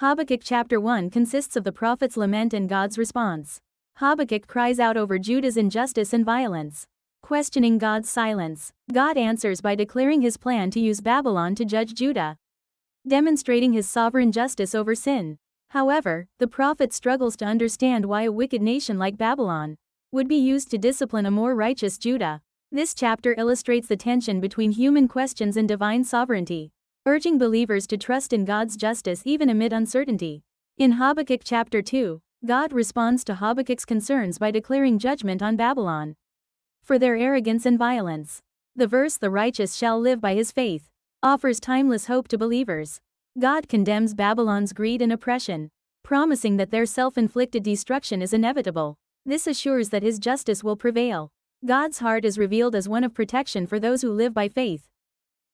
Habakkuk chapter 1 consists of the prophet's lament and God's response. Habakkuk cries out over Judah's injustice and violence. Questioning God's silence, God answers by declaring his plan to use Babylon to judge Judah, demonstrating his sovereign justice over sin. However, the prophet struggles to understand why a wicked nation like Babylon would be used to discipline a more righteous Judah. This chapter illustrates the tension between human questions and divine sovereignty, urging believers to trust in God's justice even amid uncertainty. In Habakkuk chapter 2, God responds to Habakkuk's concerns by declaring judgment on Babylon for their arrogance and violence. The verse "the righteous shall live by his faith" offers timeless hope to believers. God condemns Babylon's greed and oppression, promising that their self-inflicted destruction is inevitable. This assures that his justice will prevail. God's heart is revealed as one of protection for those who live by faith,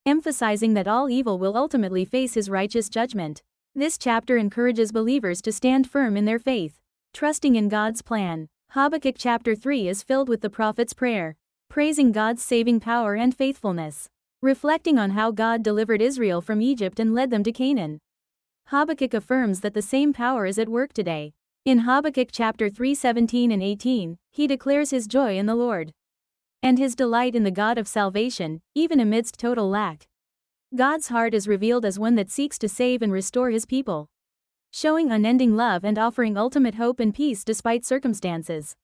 emphasizing that all evil will ultimately face his righteous judgment. This chapter encourages believers to stand firm in their faith, trusting in God's plan. Habakkuk chapter 3 is filled with the prophet's prayer, praising God's saving power and faithfulness, reflecting on how God delivered Israel from Egypt and led them to Canaan. Habakkuk affirms that the same power is at work today. In Habakkuk chapter 3:17 and 18, he declares his joy in the Lord and his delight in the God of salvation, even amidst total lack. God's heart is revealed as one that seeks to save and restore his people, showing unending love and offering ultimate hope and peace despite circumstances.